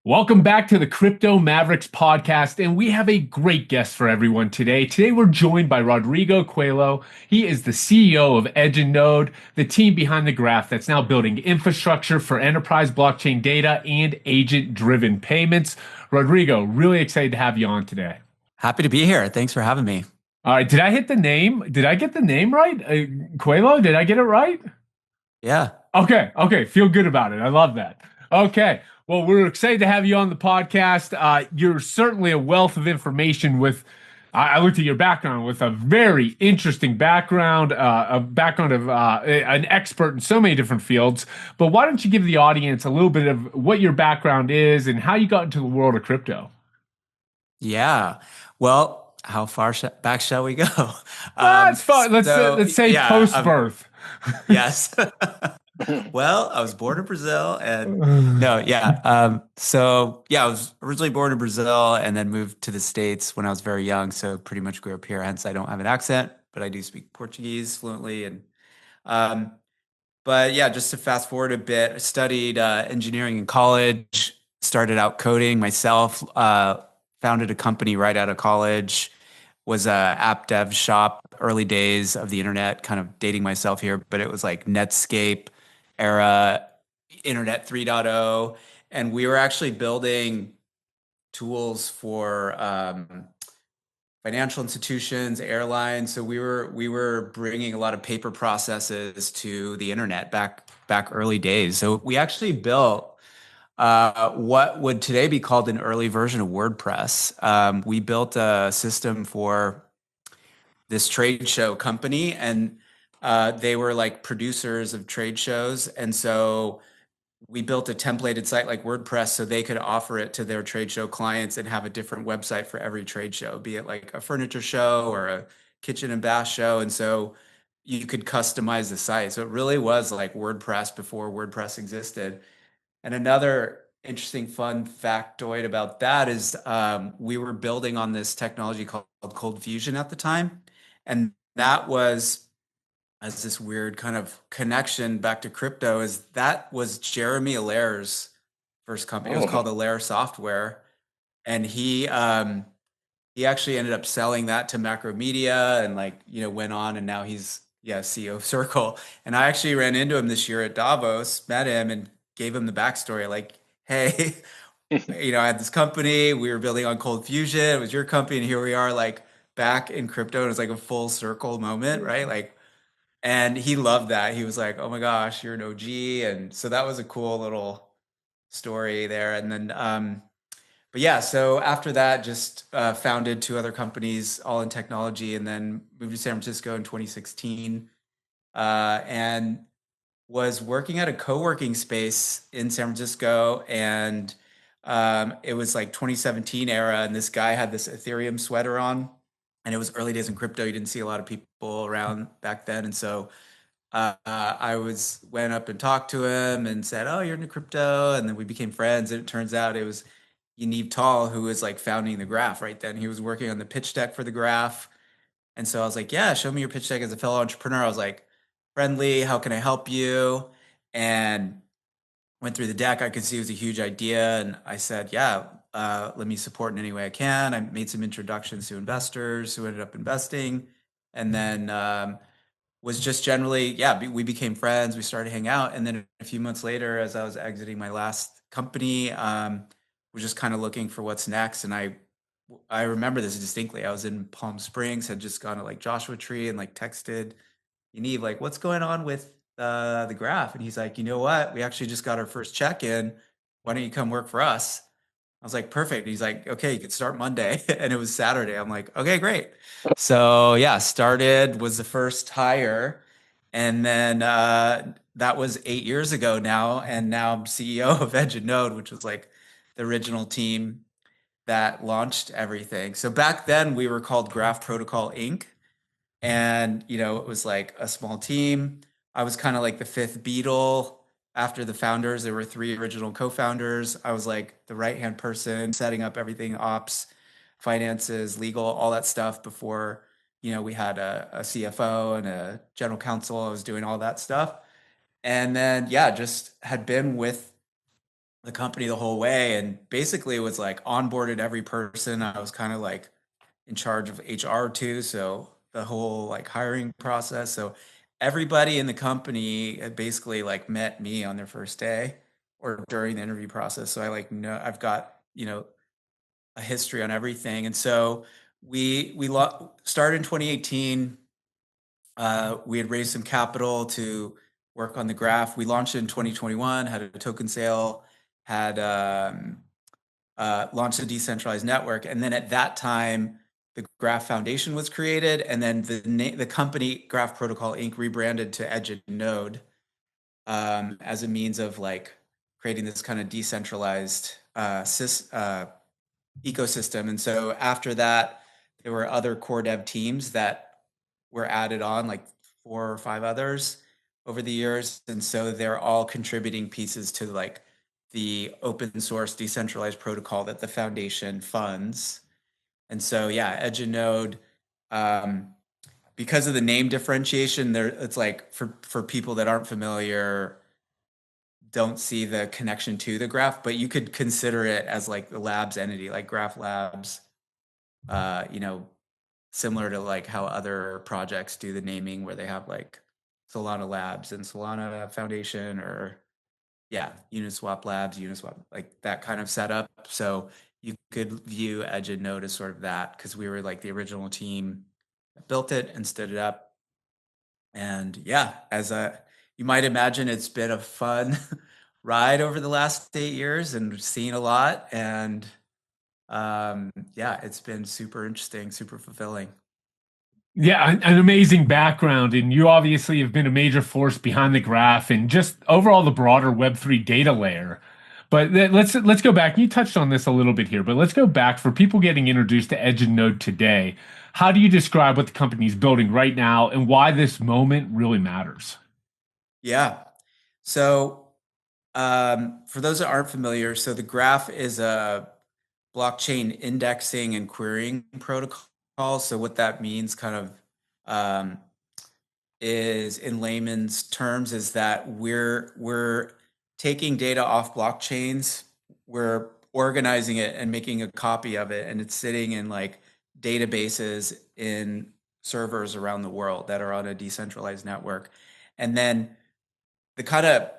Welcome back to the Crypto Mavericks podcast, and we have a great guest for everyone today. Today, we're joined by Rodrigo Coelho. He is the CEO of Edge and Node, the team behind the graph that's now building infrastructure for enterprise blockchain data and agent-driven payments. Rodrigo, really excited to have you on today. Happy to be here. Thanks for having me. All right, did I hit the name? Did I get the name right? Coelho, did I get it right? Yeah. Okay. Feel good about it. I love that. Okay. Well, we're excited to have you on the podcast. You're certainly a wealth of information I looked at your background with a very interesting background, a background of an expert in so many different fields. But why don't you give the audience a little bit of what your background is and how you got into the world of crypto? Yeah. Well, how far back shall we go? It's fine. Let's say post birth. Yes. Well, I was born in Brazil and no, yeah. I was originally born in Brazil and then moved to the States when I was very young. So pretty much grew up here. Hence, I don't have an accent, but I do speak Portuguese fluently. Um, but yeah, just to fast forward a bit, I studied engineering in college, started out coding myself, founded a company right out of college, was a app dev shop, early days of the internet, kind of dating myself here, but it was like Netscape era, Internet 3.0. And we were actually building tools for financial institutions, airlines. So we were bringing a lot of paper processes to the internet back early days. So we actually built what would today be called an early version of WordPress. We built a system for this trade show company, and they were like producers of trade shows. And so we built a templated site like WordPress so they could offer it to their trade show clients and have a different website for every trade show, be it like a furniture show or a kitchen and bath show. And so you could customize the site. So it really was like WordPress before WordPress existed. And another interesting fun factoid about that is we were building on this technology called Cold Fusion at the time. And that was as this weird kind of connection back to crypto is that was Jeremy Allaire's first company. It was called Allaire Software. And he actually ended up selling that to Macromedia and went on and now he's CEO of Circle. And I actually ran into him this year at Davos, met him and gave him the backstory like, hey, I had this company, we were building on Cold Fusion, it was your company, and here we are like back in crypto. And it was like a full circle moment, right? And he loved that. He was like, "Oh my gosh, you're an OG." And so that was a cool little story there. And then, but yeah, so after that, just founded two other companies, all in technology, and then moved to San Francisco in 2016, and was working at a co-working space in San Francisco. And it was like 2017 era, and this guy had this Ethereum sweater on, and it was early days in crypto. You didn't see a lot of people around back then, and so I went up and talked to him and said, "Oh, you're into crypto," and then we became friends. And it turns out it was Yaniv Tal who was like founding the Graph right then. He was working on the pitch deck for the Graph, and so I was like, "Yeah, show me your pitch deck as a fellow entrepreneur." I was like, "Friendly, how can I help you?" And went through the deck. I could see it was a huge idea, and I said, "Yeah, let me support in any way I can." I made some introductions to investors who ended up investing, and then was just generally, yeah, we became friends. We started hanging out, and then a few months later, as I was exiting my last company, was just kind of looking for what's next. And I remember this distinctly. I was in Palm Springs, had just gone to like Joshua Tree, and like texted Yaniv, like, "What's going on with the Graph?" And he's like, "You know what? We actually just got our first check in. Why don't you come work for us?" I was like, "Perfect." He's like, "Okay, you can start Monday." And it was Saturday. I'm like, "Okay, great." So yeah, started, was the first hire. And then that was 8 years ago now. And now I'm CEO of Edge and Node, which was like the original team that launched everything. So back then we were called Graph Protocol Inc. And, it was like a small team. I was kind of like the fifth Beatle after the founders. There were three original co-founders. I was like the right-hand person setting up everything, ops, finances, legal, all that stuff before, we had a CFO and a general counsel. I was doing all that stuff. And then, yeah, just had been with the company the whole way, and basically was like onboarded every person. I was kind of like in charge of HR too, so the whole like hiring process. So everybody in the company had basically like met me on their first day or during the interview process. So I like know I've got, a history on everything. And so we started in 2018. We had raised some capital to work on the graph. We launched it in 2021, had a token sale, had launched a decentralized network. And then at that time, the Graph Foundation was created. And then the company Graph Protocol Inc. rebranded to Edge and Node as a means of like creating this kind of decentralized ecosystem. And so after that, there were other core dev teams that were added on, like 4 or 5 others over the years. And so they're all contributing pieces to like the open source decentralized protocol that the foundation funds. And so, yeah, Edge and Node, um, because of the name differentiation, there it's like for people that aren't familiar, don't see the connection to the graph, but you could consider it as like the labs entity, like Graph Labs, uh, you know, similar to like how other projects do the naming where they have like Solana Labs and Solana Foundation, or yeah, Uniswap Labs, Uniswap, like that kind of setup. So you could view Edge and Node as sort of that because we were like the original team that built it and stood it up. And yeah, you might imagine, it's been a fun ride over the last 8 years and seen a lot. And yeah, it's been super interesting, super fulfilling. Yeah, an amazing background, and you obviously have been a major force behind the graph and just overall the broader Web3 data layer. But let's go back. You touched on this a little bit here, but let's go back for people getting introduced to Edge and Node today. How do you describe what the company is building right now and why this moment really matters? Yeah. So for those that aren't familiar, so the graph is a blockchain indexing and querying protocol. So what that means kind of um, is, in layman's terms, is that we're taking data off blockchains, we're organizing it and making a copy of it, and it's sitting in like databases in servers around the world that are on a decentralized network. And then the kind of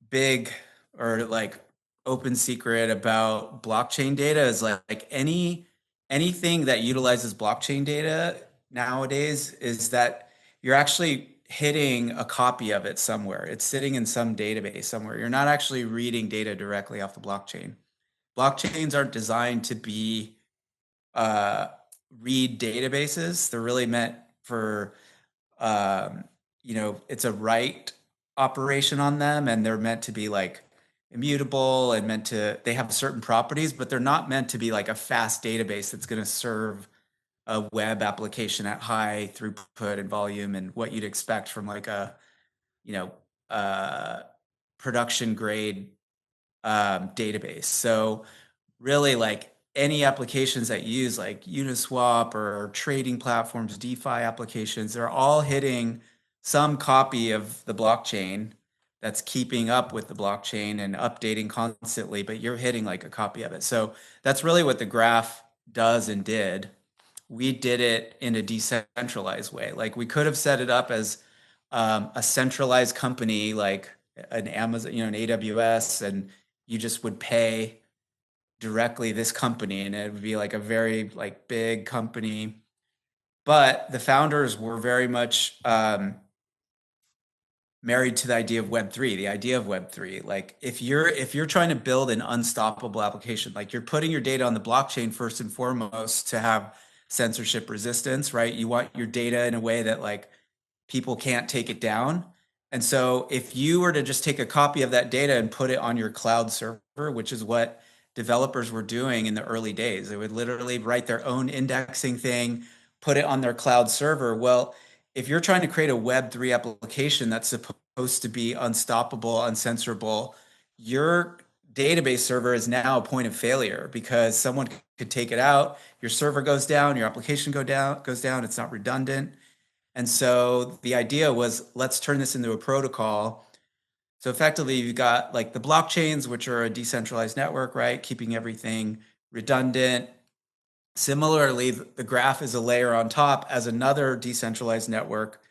big or like open secret about blockchain data is like anything that utilizes blockchain data nowadays is that you're actually hitting a copy of it somewhere. It's sitting in some database somewhere. You're not actually reading data directly off the blockchain. Blockchains aren't designed to be uh, read databases. They're really meant for um, it's a write operation on them, and they're meant to be like immutable and they have certain properties, but they're not meant to be like a fast database that's going to serve a web application at high throughput and volume and what you'd expect from like a, you know, uh, production grade database. So really like any applications that use like Uniswap or trading platforms, DeFi applications, they're all hitting some copy of the blockchain that's keeping up with the blockchain and updating constantly, but you're hitting like a copy of it. So that's really what the graph does and did. We did it in a decentralized way. Like we could have set it up as a centralized company like an Amazon, an AWS, and you just would pay directly this company and it would be like a very like big company. But the founders were very much married to the idea of Web3, the idea of Web3. Like if you're trying to build an unstoppable application, like you're putting your data on the blockchain first and foremost to have censorship resistance, right? You want your data in a way that like people can't take it down. And so if you were to just take a copy of that data and put it on your cloud server, which is what developers were doing in the early days, they would literally write their own indexing thing, put it on their cloud server. Well, if you're trying to create a Web3 application that's supposed to be unstoppable, uncensorable, your database server is now a point of failure because someone could take it out, your server goes down, your application goes down, it's not redundant. And so the idea was, let's turn this into a protocol So effectively, you've got like the blockchains, which are a decentralized network, right? Keeping everything redundant. Similarly, the graph is a layer on top as another decentralized network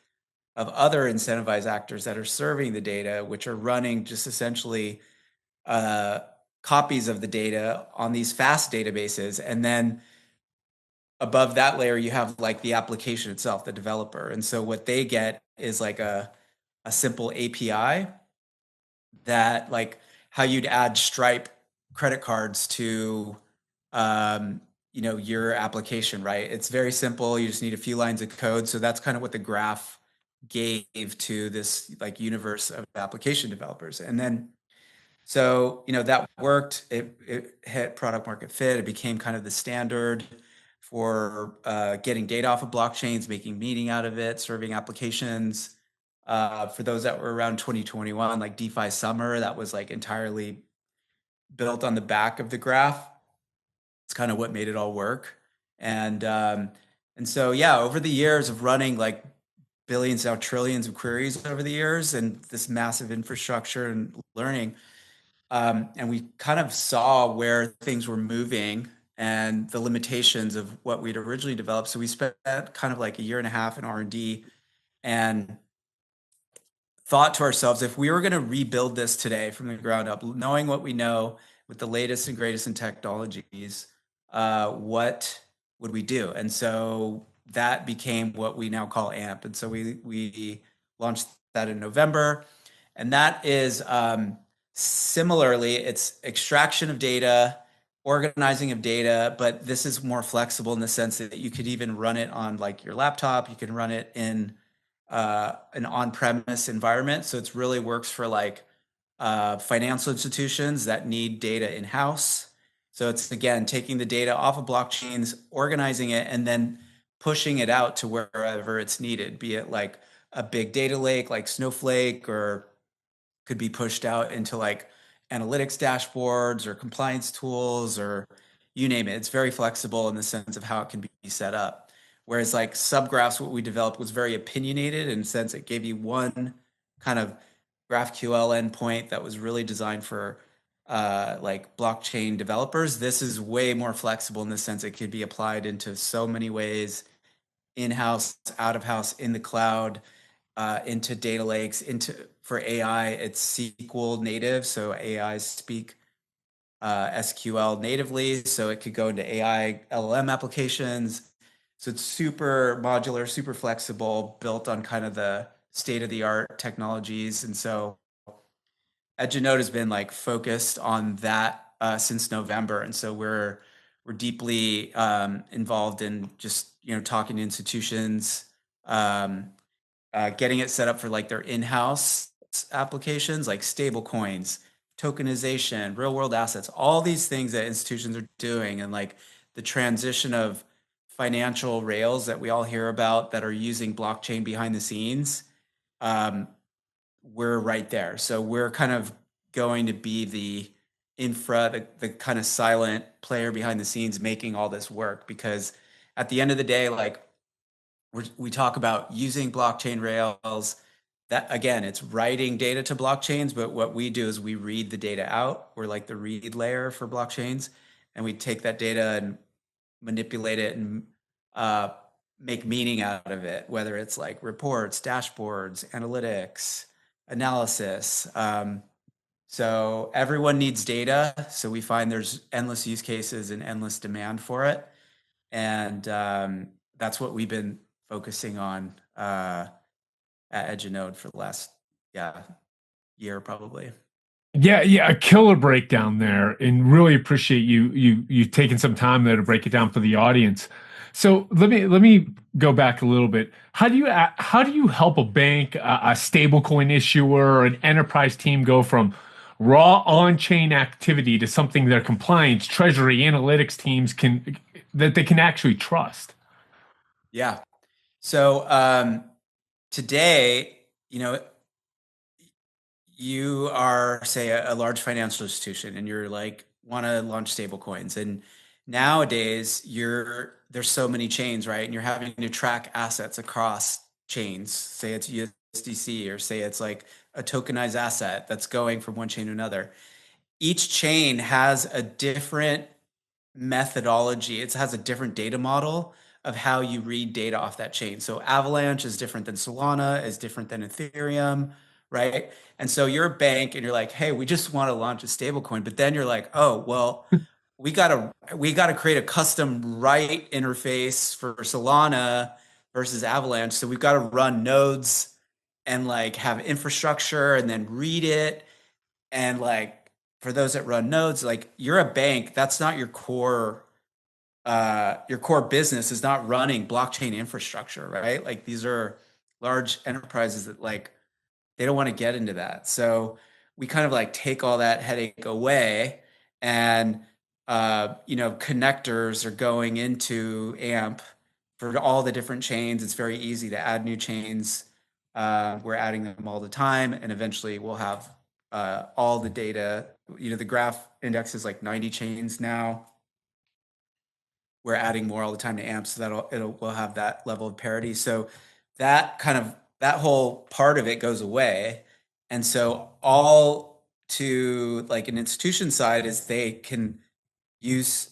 of other incentivized actors that are serving the data, which are running just essentially uh, copies of the data on these fast databases. And then above that layer, you have like the application itself, the developer. And so what they get is like a simple API that like how you'd add Stripe credit cards to um, your application, right? It's very simple. You just need a few lines of code. So that's kind of what the graph gave to this like universe of application developers. And then so, that worked. It hit product market fit. It became kind of the standard for getting data off of blockchains, making meaning out of it, serving applications. For those that were around 2021, like DeFi Summer, that was like entirely built on the back of the graph. It's kind of what made it all work. And so, yeah, over the years of running like billions, now trillions of queries over the years and this massive infrastructure and learning, and we kind of saw where things were moving and the limitations of what we'd originally developed. So we spent kind of like a year and a half in R&D and thought to ourselves, if we were going to rebuild this today from the ground up, knowing what we know with the latest and greatest in technologies, what would we do? And so that became what we now call AMP. And so we launched that in November. And that is similarly, it's extraction of data, organizing of data, but this is more flexible in the sense that you could even run it on like your laptop. You can run it in an on-premise environment. So it's really works for like financial institutions that need data in-house. So it's again taking the data off of blockchains, organizing it, and then pushing it out to wherever it's needed, be it like a big data lake like Snowflake, or could be pushed out into like analytics dashboards or compliance tools or you name it. It's very flexible in the sense of how it can be set up. Whereas like subgraphs, what we developed was very opinionated in the sense it gave you one kind of GraphQL endpoint that was really designed for like blockchain developers. This is way more flexible in the sense it could be applied into so many ways, in-house, out of house, in the cloud, into data lakes, into for AI, it's SQL native, so AIs speak SQL natively, so it could go into AI LLM applications. So it's super modular, super flexible, built on kind of the state of the art technologies. And so Edgenode has been like focused on that since November, and so we're deeply involved in just talking to institutions, um, getting it set up for like their in-house applications, like stable coins, tokenization, real world assets, all these things that institutions are doing, and like the transition of financial rails that we all hear about that are using blockchain behind the scenes. Um, we're right there. So we're kind of going to be the infra, the kind of silent player behind the scenes making all this work. Because at the end of the day, like we talk about using blockchain rails. That again, it's writing data to blockchains, but what we do is we read the data out. We're like the read layer for blockchains, and we take that data and manipulate it and uh, make meaning out of it, whether it's like reports, dashboards, analytics, analysis. So everyone needs data. So we find there's endless use cases and endless demand for it. And that's what we've been focusing on at Edgenode for the last, yeah, year probably. Yeah, yeah, a killer breakdown there, and really appreciate you taking some time there to break it down for the audience. So let me go back a little bit. How do you help a bank, a stablecoin issuer, or an enterprise team go from raw on-chain activity to something their compliance, treasury, analytics teams can that they can actually trust? Yeah. So today, you are, say, a large financial institution and you're like want to launch stable coins. And nowadays there's so many chains, right? And you're having to track assets across chains. Say it's USDC or say it's like a tokenized asset that's going from one chain to another. Each chain has a different methodology. It has a different data model of how you read data off that chain. So Avalanche is different than Solana, is different than Ethereum, right? And so you're a bank and you're like, hey, we just want to launch a stablecoin, but then you're like, oh, well, we gotta create a custom write interface for Solana versus Avalanche. So we've got to run nodes and like have infrastructure and then read it. And like for those that run nodes, like you're a bank, that's not your core business is not running blockchain infrastructure, right? Like these are large enterprises that like they don't want to get into that. So we kind of like take all that headache away, and connectors are going into AMP for all the different chains. It's very easy to add new chains. We're adding them all the time, and eventually we'll have all the data. The graph index is like 90 chains now. We're adding more all the time to AMP, so we'll have that level of parity. So that whole part of it goes away. And so all to like an institution side is they can use,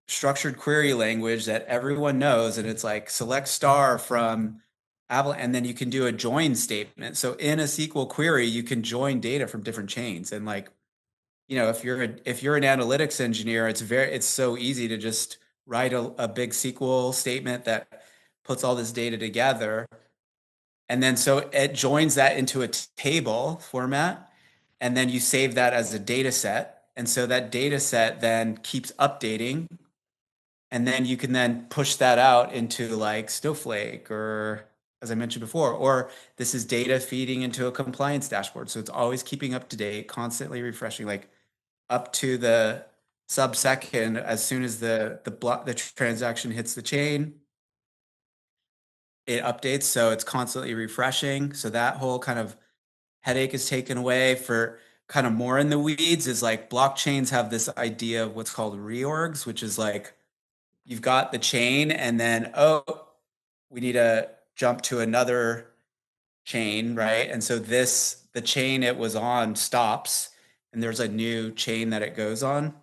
structured query language that everyone knows, and it's like select star from Avalanche, and then you can do a join statement. So in a SQL query, you can join data from different chains. And like, if you're an analytics engineer, it's so easy to just write a big SQL statement that puts all this data together. And then so it joins that into a table format. And then you save that as a data set. And so that data set then keeps updating. And then you can then push that out into like Snowflake, or as I mentioned before, or this is data feeding into a compliance dashboard. So it's always keeping up to date, constantly refreshing, like up to the sub-second. As soon as the transaction hits the chain, it updates. So it's constantly refreshing. So that whole kind of headache is taken away. For kind of more in the weeds is like blockchains have this idea of what's called reorgs, which is like you've got the chain and then, oh, we need to jump to another chain, right? And so the chain it was on stops, and there's a new chain that it goes on.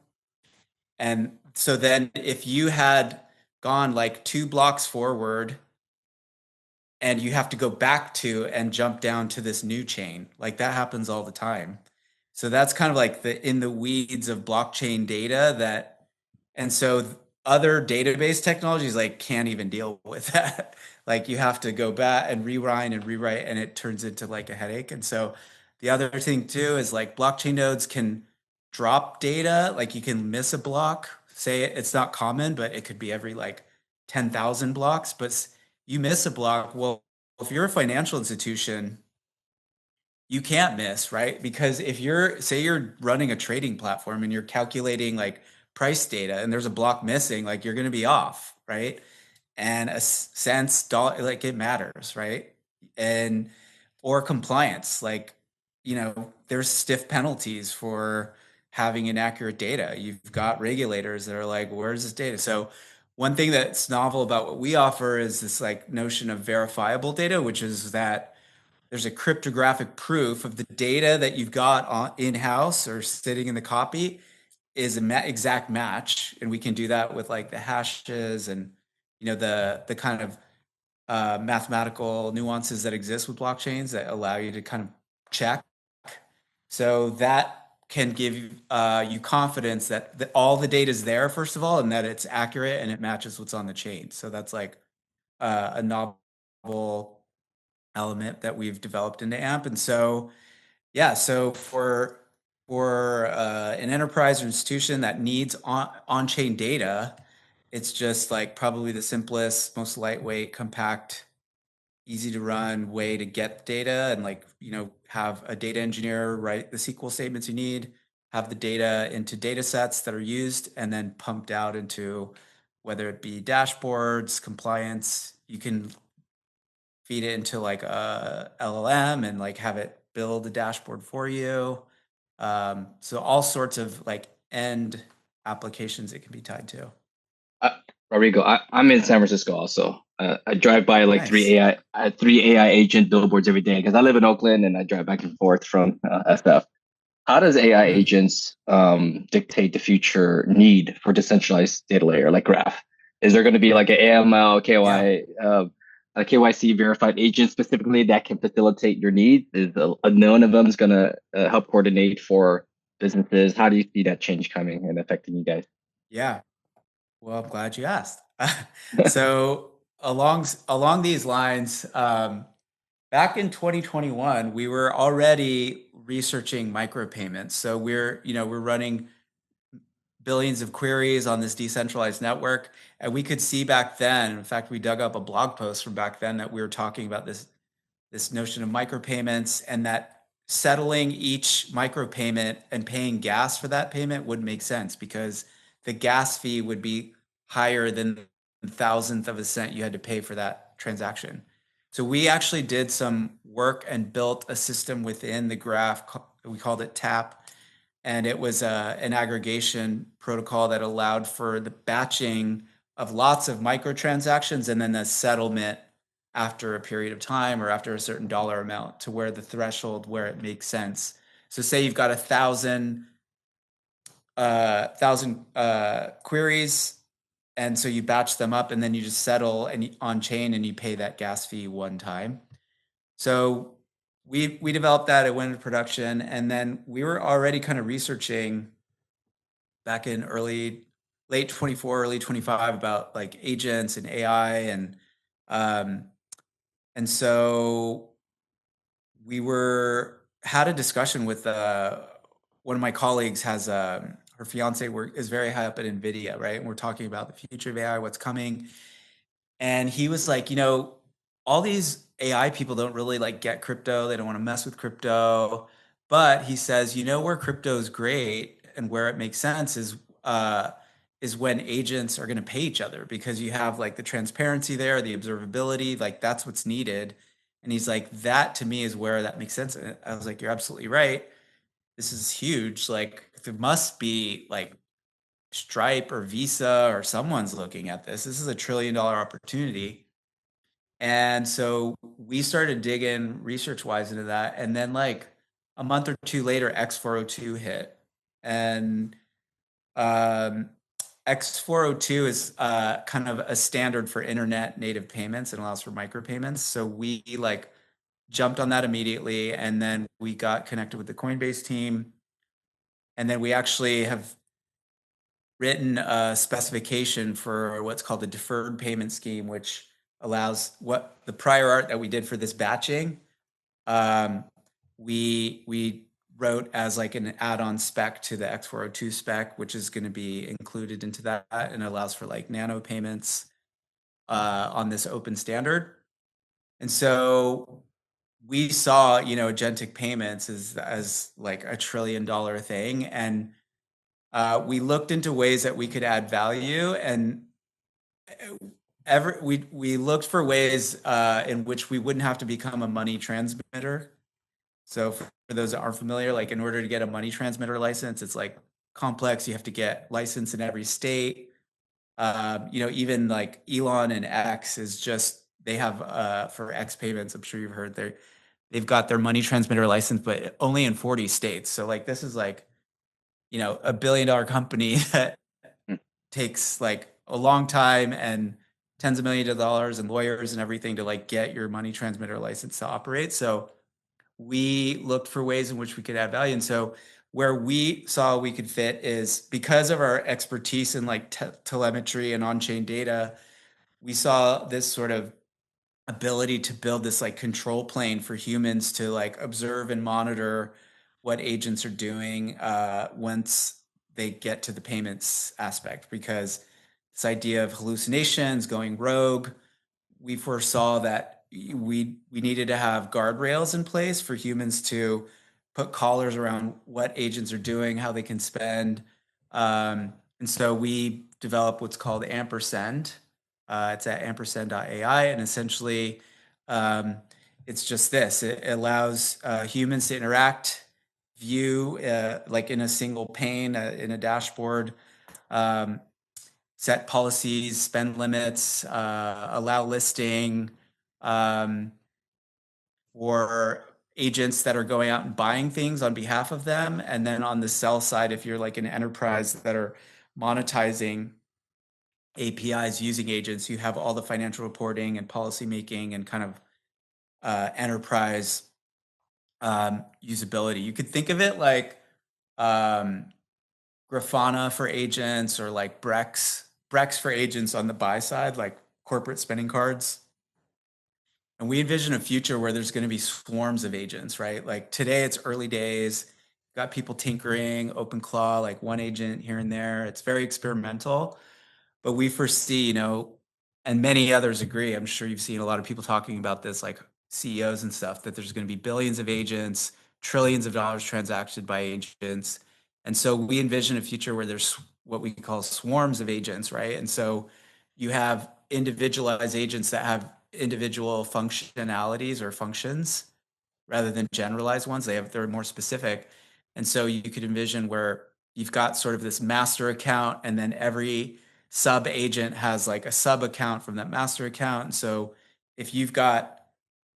And so then if you had gone like 2 blocks forward and you have to go back to and jump down to this new chain, like that happens all the time. So that's kind of like the in the weeds of blockchain data that, and so other database technologies like can't even deal with that. Like you have to go back and rewind and rewrite, and it turns into like a headache. And so the other thing too is like blockchain nodes can drop data. Like you can miss a block. Say it's not common, but it could be every like 10,000 blocks. But you miss a block. Well, if you're a financial institution, you can't miss, right? Because if you're running a trading platform and you're calculating like price data and there's a block missing, like you're going to be off, right? And a cents dollar, like it matters, right? And or compliance, like there's stiff penalties for having inaccurate data. You've got regulators that are like, where's this data? So one thing that's novel about what we offer is this like notion of verifiable data, which is that there's a cryptographic proof of the data that you've got in-house or sitting in the copy is an exact match. And we can do that with like the hashes and the kind of mathematical nuances that exist with blockchains that allow you to kind of check. So that can give you confidence that all the data is there, first of all, and that it's accurate and it matches what's on the chain. So that's like a novel element that we've developed into AMP. And so, yeah, so for an enterprise or institution that needs on-chain data, it's just like probably the simplest, most lightweight, compact, easy to run way to get data, and like have a data engineer write the SQL statements you need, have the data into data sets that are used and then pumped out into whether it be dashboards, compliance. You can feed it into like a LLM and like have it build a dashboard for you. So all sorts of like end applications it can be tied to. Rodrigo, I'm in San Francisco also. I drive by like Nice. three AI agent billboards every day because I live in Oakland and I drive back and forth from SF. How does AI Hmm. agents dictate the future need for decentralized data layer like Graph? Is there going to be like an AML, Yeah. a KYC verified agent specifically that can facilitate your needs? Is a known of them is going to help coordinate for businesses? How do you see that change coming and affecting you guys? Yeah. Well, I'm glad you asked. So along these lines, back in 2021, we were already researching micropayments. So we're running billions of queries on this decentralized network, and we could see back then. In fact, we dug up a blog post from back then that we were talking about this notion of micropayments, and that settling each micropayment and paying gas for that payment would make sense because the gas fee would be higher than the thousandth of a cent you had to pay for that transaction. So we actually did some work and built a system within the graph. We called it TAP, and it was an aggregation protocol that allowed for the batching of lots of microtransactions and then the settlement after a period of time or after a certain dollar amount to where the threshold where it makes sense. So say you've got 1,000 queries, and so you batch them up and then you just settle and on chain and you pay that gas fee one time. So we developed that, it went into production, and then we were already kind of researching back in late 24, early 25 about like agents and AI um and so we were had a discussion with one of my colleagues has her fiance is very high up at Nvidia, right? And we're talking about the future of AI, what's coming. And he was like, all these AI people don't really like get crypto. They don't want to mess with crypto. But he says, where crypto is great and where it makes sense is when agents are going to pay each other because you have like the transparency there, the observability, like that's what's needed. And he's like, that to me is where that makes sense. And I was like, you're absolutely right. This is huge. Like, there must be like Stripe or Visa or someone's looking at this. This is $1 trillion opportunity. And so we started digging research wise into that. And then, like a month or two later, X402 hit. And um, X402 is kind of a standard for internet native payments and allows for micropayments. So we like jumped on that immediately. And then we got connected with the Coinbase team. And then we actually have written a specification for what's called the deferred payment scheme, which allows what the prior art that we did for this batching. Um, we wrote as like an add-on spec to the X402 spec, which is going to be included into that, and allows for like nano payments on this open standard. And so we saw, agentic payments as like $1 trillion thing, and we looked into ways that we could add value, and we looked for ways in which we wouldn't have to become a money transmitter. So for those that aren't familiar, like in order to get a money transmitter license, it's like complex. You have to get license in every state. Even like Elon and X is just they have for X payments. I'm sure you've heard they've got their money transmitter license, but only in 40 states. So like this is like a billion-dollar company that takes like a long time and tens of millions of dollars and lawyers and everything to like get your money transmitter license to operate. So we looked for ways in which we could add value. And so where we saw we could fit is because of our expertise in like telemetry and on-chain data, we saw this sort of ability to build this like control plane for humans to like observe and monitor what agents are doing once they get to the payments aspect, because this idea of hallucinations going rogue, we foresaw that we needed to have guardrails in place for humans to put collars around what agents are doing, how they can spend. And so we developed what's called Ampersend. It's at ampersend.ai, and essentially um, it's just this. It allows humans to interact, view like in a single pane in a dashboard, um, set policies, spend limits, allow listing, um, for agents that are going out and buying things on behalf of them. And then on the sell side, if you're like an enterprise that are monetizing APIs using agents, you have all the financial reporting and policy making and kind of enterprise usability. You could think of it like um, Grafana for agents, or like Brex for agents on the buy side, like corporate spending cards. And we envision a future where there's going to be swarms of agents, right? Like today it's early days, got people tinkering, OpenClaw, like one agent here and there. It's very experimental, but we foresee, and many others agree. I'm sure you've seen a lot of people talking about this, like CEOs and stuff, that there's going to be billions of agents, trillions of dollars transacted by agents. And so we envision a future where there's what we call swarms of agents, right? And so you have individualized agents that have individual functionalities or functions rather than generalized ones. They're more specific. And so you could envision where you've got sort of this master account, and then every sub agent has like a sub account from that master account. And so if you've got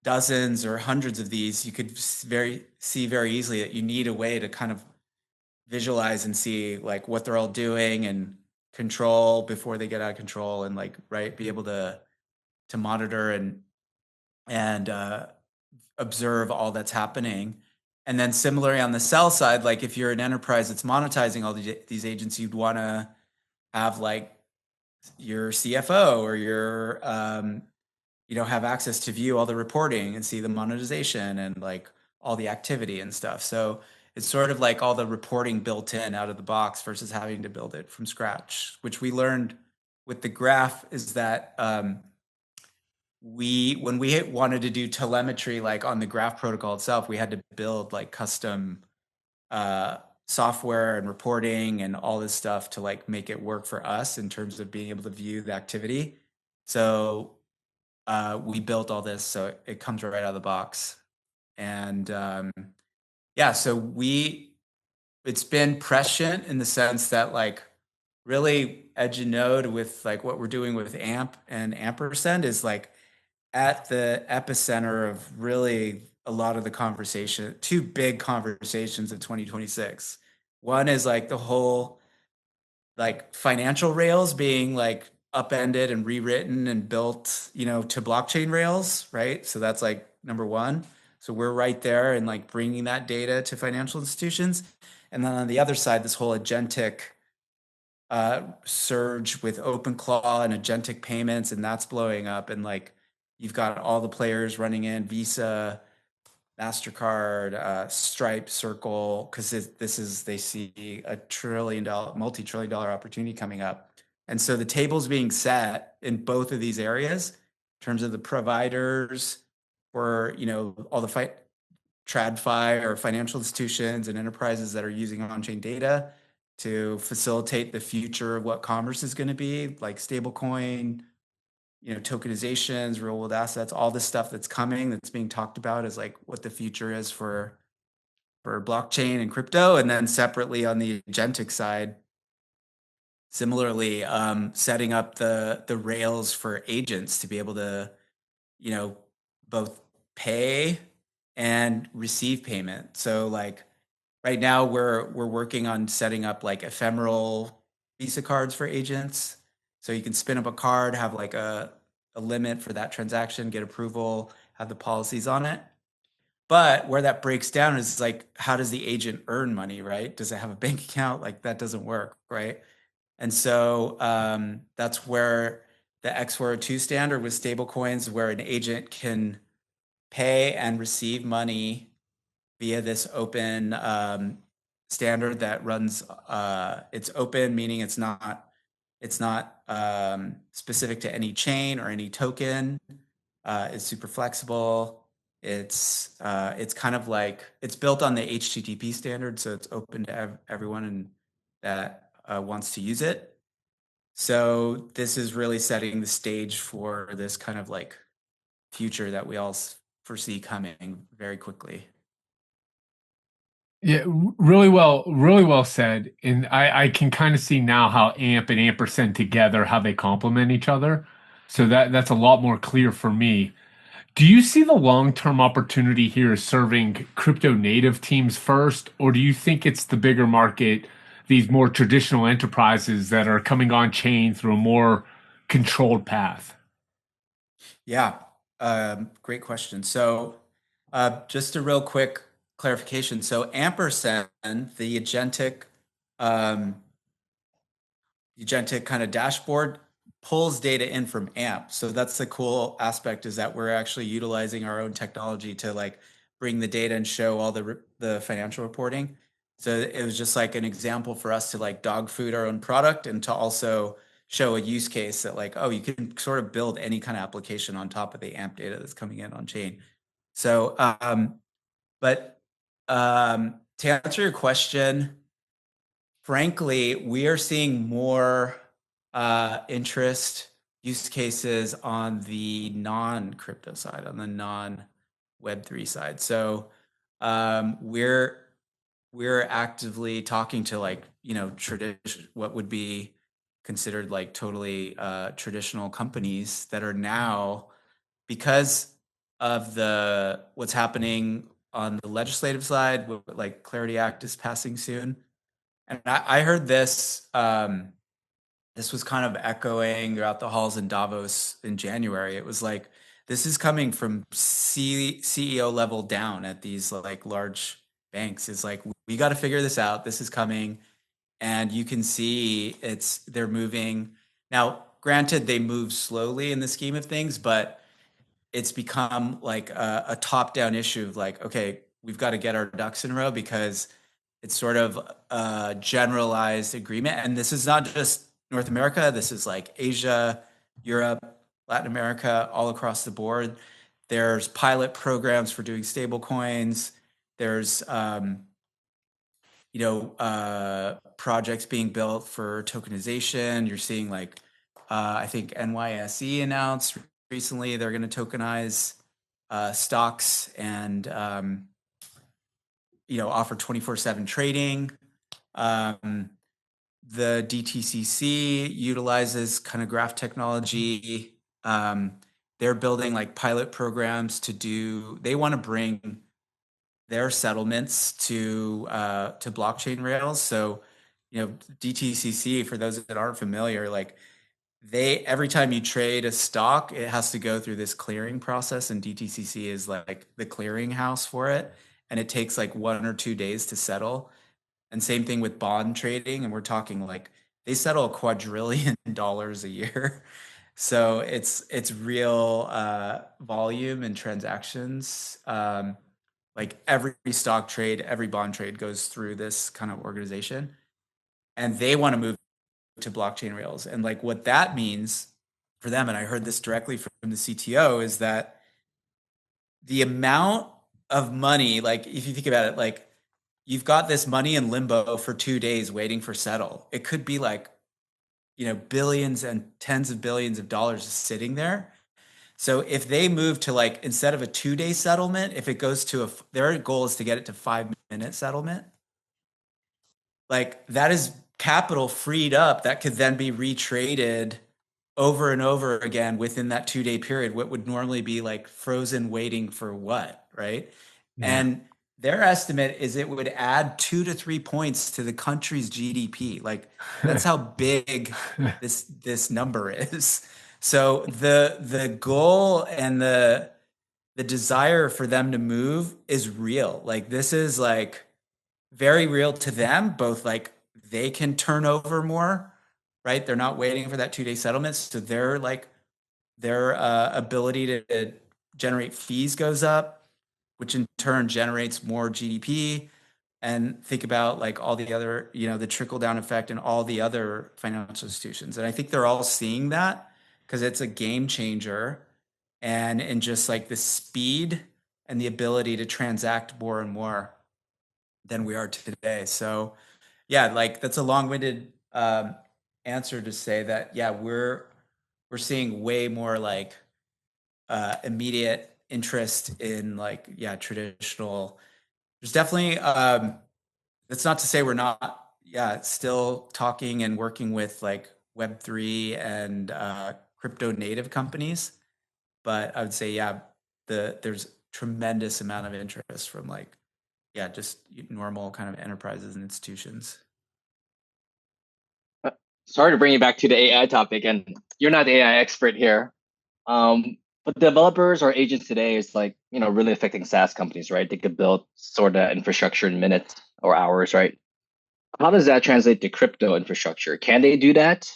dozens or hundreds of these, you could see very easily that you need a way to kind of visualize and see like what they're all doing and control before they get out of control, and like, right, be able to monitor and observe all that's happening. And then similarly on the sell side, like if you're an enterprise that's monetizing all these agents, you'd want to have like your CFO or your have access to view all the reporting and see the monetization and like all the activity and stuff. So it's sort of like all the reporting built in out of the box versus having to build it from scratch, which we learned with the graph is that when we wanted to do telemetry, like on the graph protocol itself, we had to build like custom software and reporting and all this stuff to like make it work for us in terms of being able to view the activity. So we built all this so it comes right out of the box. And yeah, so it's been prescient in the sense that like really edge and node with like what we're doing with AMP and Ampersend is like at the epicenter of really a lot of the conversation, two big conversations of 2026. One is like the whole like financial rails being like upended and rewritten and built, to blockchain rails, right? So that's like number one. So we're right there and like bringing that data to financial institutions. And then on the other side, this whole agentic surge with OpenClaw and agentic payments, and that's blowing up. And like you've got all the players running in Visa, MasterCard, Stripe, Circle, because they see a multi-trillion dollar opportunity coming up. And so the table's being set in both of these areas in terms of the providers for, all the TradFi or financial institutions and enterprises that are using on-chain data to facilitate the future of what commerce is going to be, like stablecoin, tokenizations, real world assets, all this stuff that's coming, that's being talked about as like what the future is for blockchain and crypto. And then separately on the agentic side, similarly, setting up the rails for agents to be able to, both pay and receive payment. So like right now we're working on setting up like ephemeral Visa cards for agents. So you can spin up a card, have like a limit for that transaction, get approval, have the policies on it. But where that breaks down is like, how does the agent earn money, right? Does it have a bank account? Like that doesn't work, right? And so that's where the X402 standard with stablecoins, where an agent can pay and receive money via this open standard that runs. It's open, meaning it's not specific to any chain or any token. It's super flexible. It's kind of like it's built on the HTTP standard, so it's open to everyone and that wants to use it. So this is really setting the stage for this kind of like future that we all foresee coming very quickly. Yeah, really well said. And I can kind of see now how AMP and Ampersend together, how they complement each other. So that's a lot more clear for me. Do you see the long-term opportunity here as serving crypto native teams first, or do you think it's the bigger market, these more traditional enterprises that are coming on chain through a more controlled path? Yeah, great question. So, just a real quick clarification. So, Ampersand, um, the agentic kind of dashboard, pulls data in from AMP. So that's the cool aspect, is that we're actually utilizing our own technology to like bring the data and show all the financial reporting. So it was just like an example for us to like dog food our own product, and to also show a use case that like, oh, you can sort of build any kind of application on top of the AMP data that's coming in on chain. So, but to answer your question, frankly, we are seeing more interest use cases on the non-crypto side, on the non-Web3 side. So we're actively talking to, like, tradition, what would be considered like totally traditional companies that are now, because of the what's happening on the legislative side, like Clarity Act is passing soon. And I heard this. This was kind of echoing throughout the halls in Davos in January. It was like, this is coming from CEO level down at these like large banks. It's like, we got to figure this out. This is coming, and you can see they're moving now. Granted, they move slowly in the scheme of things, but it's become like a top down issue of like, okay, we've got to get our ducks in a row, because it's sort of a generalized agreement. And this is not just North America, this is like Asia, Europe, Latin America, all across the board. There's pilot programs for doing stable coins. There's projects being built for tokenization. You're seeing like I think NYSE announced recently they're going to tokenize stocks, and offer 24/7 trading. Um, the DTCC utilizes kind of graph technology. They're building like pilot programs to do. They want to bring their settlements to blockchain rails. So, DTCC, for those that aren't familiar, like, every time you trade a stock, it has to go through this clearing process, and DTCC is like the clearing house for it, and it takes like 1 or 2 days to settle. And same thing with bond trading, and we're talking like they settle $250 a year. So it's real volume and transactions. Like every stock trade, every bond trade goes through this kind of organization, and they want to move to blockchain rails. And like what that means for them, and I heard this directly from the CTO, is that the amount of money, like if you think about it, like you've got this money in limbo for 2 days waiting for settle. It could be like, billions and tens of billions of dollars sitting there. So if they move to like, instead of a 2 day settlement, if it goes to their goal is to get it to 5 minute settlement, like that is capital freed up that could then be retraded over and over again within that 2 day period. What would normally be like frozen waiting for what, right? Yeah. And their estimate is it would add 2 to 3 points to the country's GDP. Like that's how big this number is. So the goal and the desire for them to move is real. Like this is like very real to them, both like they can turn over more, right? They're not waiting for that 2 day settlement. So their ability to generate fees goes up, which in turn generates more GDP. And think about like all the other, the trickle down effect and all the other financial institutions. And I think they're all seeing that because it's a game changer, and just like the speed and the ability to transact more and more than we are today. So yeah, like that's a long-winded answer to say that, yeah, we're seeing way more like immediate interest in like, yeah, traditional. There's definitely That's not to say we're not, yeah, still talking and working with like Web3 and crypto native companies. But I would say, yeah, there's tremendous amount of interest from like, yeah, just normal kind of enterprises and institutions. Sorry to bring you back to the AI topic, and you're not the AI expert here. But developers or agents today is like, really affecting SaaS companies, right? They could build sort of infrastructure in minutes or hours, right? How does that translate to crypto infrastructure? Can they do that?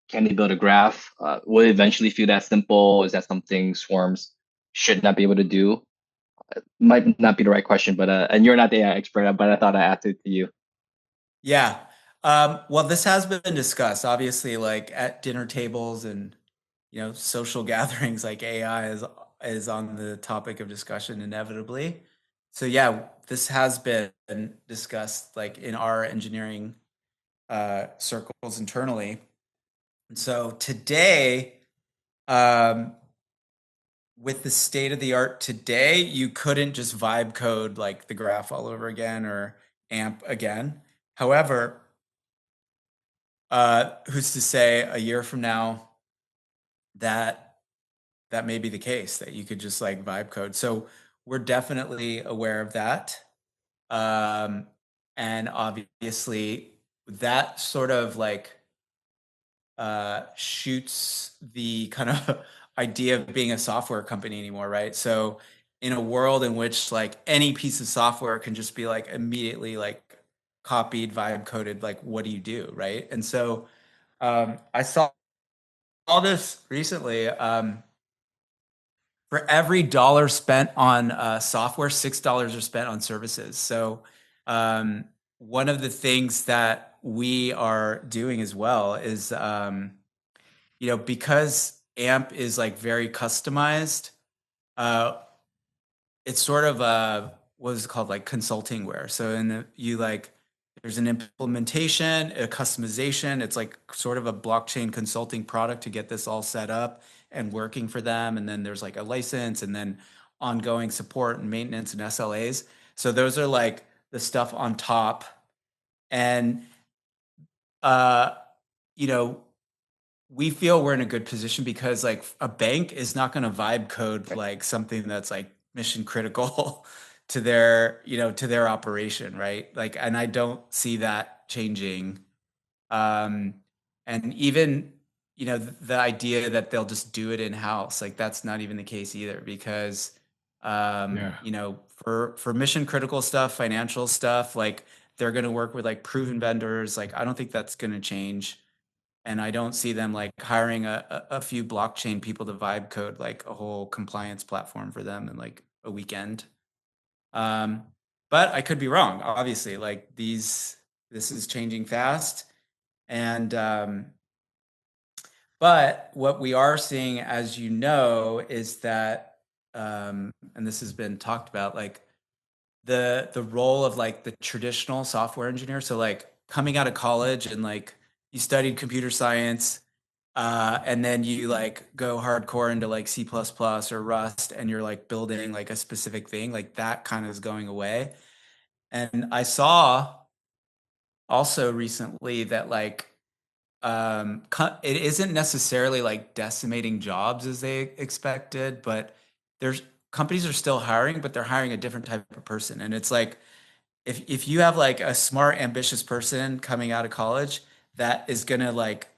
Can they build a graph? Will it eventually feel that simple? Is that something Swarms should not be able to do? Might not be the right question, but and you're not the AI expert, but I thought I asked it to you. Yeah. Well, this has been discussed, obviously, like at dinner tables and social gatherings. Like AI is on the topic of discussion inevitably. So yeah, this has been discussed like in our engineering circles internally. And so today, um, with the state of the art today, you couldn't just vibe code like the graph all over again or AMP again. However, who's to say a year from now that that may be the case, that you could just like vibe code? So we're definitely aware of that. Um, and obviously that sort of like shoots the kind of idea of being a software company anymore, right? So in a world in which like any piece of software can just be like immediately like copied, vibe coded, like what do you do, right? And so I saw all this recently. For every dollar spent on software, $6 are spent on services. So one of the things that we are doing as well is because AMP is like very customized, uh, it's sort of what is it called, like consulting ware. So you like there's an implementation, a customization. It's like sort of a blockchain consulting product to get this all set up and working for them. And then there's like a license and then ongoing support and maintenance and SLAs. So those are like the stuff on top. And uh, you know, we feel we're in a good position because like a bank is not going to vibe code like something that's like mission critical to their operation, right? Like, and I don't see that changing. um and even the idea that they'll just do it in house, like that's not even the case either, because Yeah. for mission critical stuff, financial stuff, like they're going to work with like proven vendors. Like I don't think that's going to change, and I don't see them like hiring a few blockchain people to vibe code like a whole compliance platform for them in like a weekend. Um, but I could be wrong. Obviously, like this is changing fast, and but what we are seeing, as you know, is that and this has been talked about, like the role of like the traditional software engineer. So like coming out of college and like you studied computer science, and then you like go hardcore into like C++ or Rust, and you're like building like a specific thing, like that kind of is going away. And I saw also recently that like it isn't necessarily like decimating jobs as they expected, but there's companies are still hiring, but they're hiring a different type of person. And it's like if you have like a smart, ambitious person coming out of college that is gonna like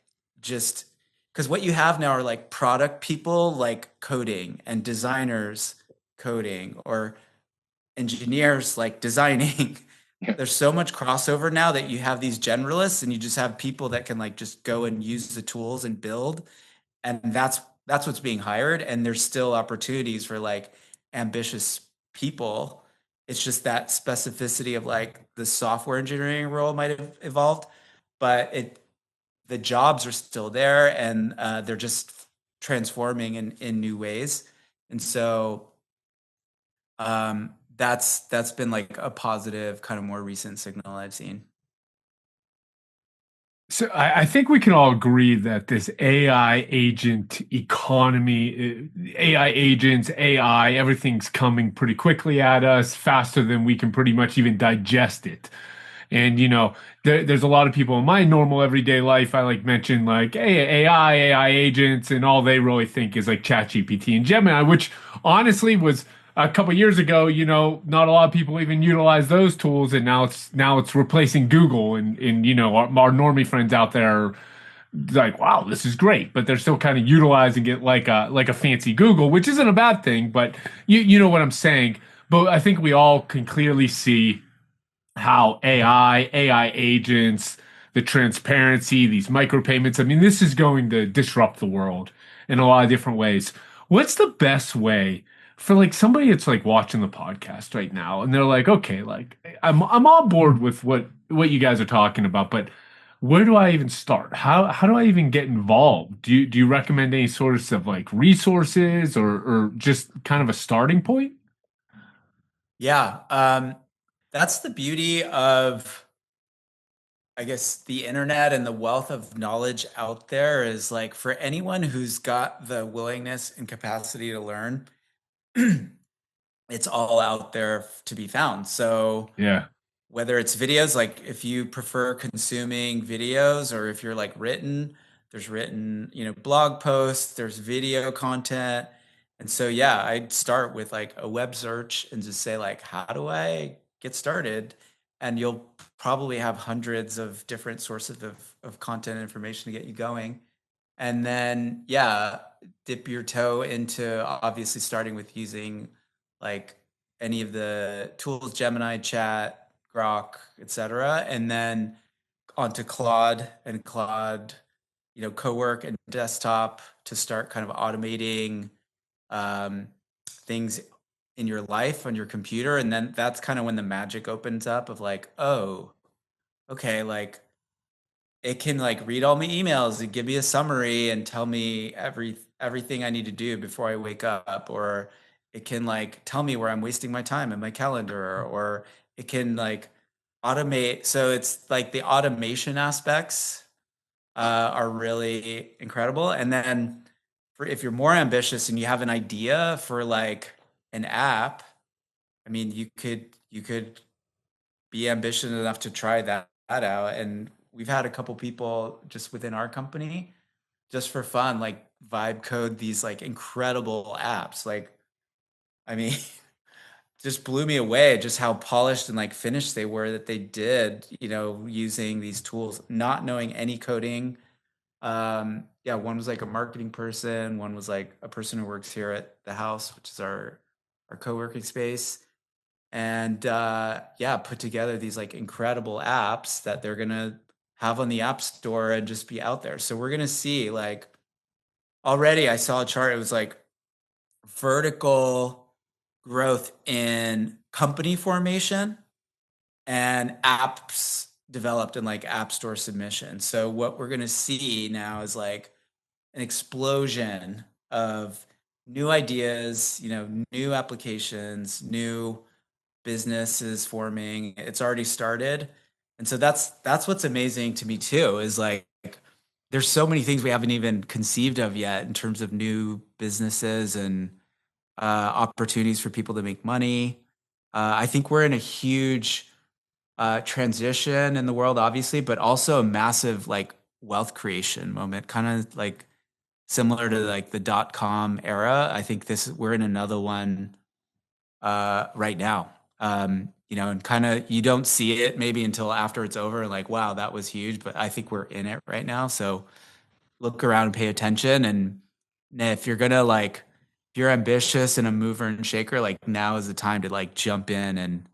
just because what you have now are like product people like coding and designers coding or engineers like designing. There's so much crossover now that you have these generalists and you just have people that can like just go and use the tools and build, and that's what's being hired. And there's still opportunities for like ambitious people. It's just that specificity of like the software engineering role might have evolved, but the jobs are still there, and they're just transforming in new ways. And so that's been like a positive kind of more recent signal I've seen. So I think we can all agree that this AI agent economy, AI agents, AI, everything's coming pretty quickly at us, faster than we can pretty much even digest it. And there's a lot of people in my normal everyday life. I like mention like, hey, AI agents, and all they really think is like ChatGPT and Gemini, which honestly was a couple years ago. Not a lot of people even utilize those tools, and now it's replacing Google, and our normie friends out there like, wow, this is great, but they're still kind of utilizing it like a fancy Google, which isn't a bad thing, but you know what I'm saying. But I think we all can clearly see how AI agents, the transparency, these micropayments. I mean, this is going to disrupt the world in a lot of different ways. What's the best way for like somebody that's like watching the podcast right now and they're like, okay, like I'm on board with what you guys are talking about, but where do I even start? How do I even get involved? Do you recommend any sorts of like resources or just kind of a starting point? Yeah, that's the beauty of, I guess, the internet and the wealth of knowledge out there is like for anyone who's got the willingness and capacity to learn, it's all out there to be found. So Yeah. whether it's videos, like if you prefer consuming videos or if you're like there's written, blog posts, there's video content. And so, yeah, I'd start with like a web search and just say like, how do I get started? And you'll probably have hundreds of different sources of content and information to get you going. And then, yeah, dip your toe into obviously starting with using like any of the tools, Gemini, Chat, Grok, etc., and then onto Claude and Claude, Cowork and desktop to start kind of automating um, things in your life on your computer, and then that's kind of when the magic opens up of like, oh, okay, like it can like read all my emails and give me a summary and tell me everything I need to do before I wake up, or it can like tell me where I'm wasting my time in my calendar, or it can like automate. So it's like the automation aspects are really incredible. And then if you're more ambitious and you have an idea for like an app, I mean, you could be ambitious enough to try that out. And we've had a couple people just within our company, just for fun, like vibe code these like incredible apps. Like, I mean, just blew me away just how polished and like finished they were that they did, using these tools, not knowing any coding. Yeah, one was like a marketing person, one was like a person who works here at the house, which is our co-working space, and yeah, put together these like incredible apps that they're gonna have on the app store and just be out there. So we're gonna see like already I saw a chart, it was like vertical growth in company formation and apps developed in like app store submission. So what we're gonna see now is like an explosion of new ideas, new applications, new businesses forming. It's already started. And so that's what's amazing to me too, is like there's so many things we haven't even conceived of yet in terms of new businesses and opportunities for people to make money. I think we're in a huge transition in the world, obviously, but also a massive like wealth creation moment, kind of like similar to like the .com era. I think we're in another one right now. And kind of you don't see it maybe until after it's over, like, wow, that was huge. But I think we're in it right now. So look around and pay attention. And if you're gonna like, if you're ambitious and a mover and shaker, like now is the time to like jump in and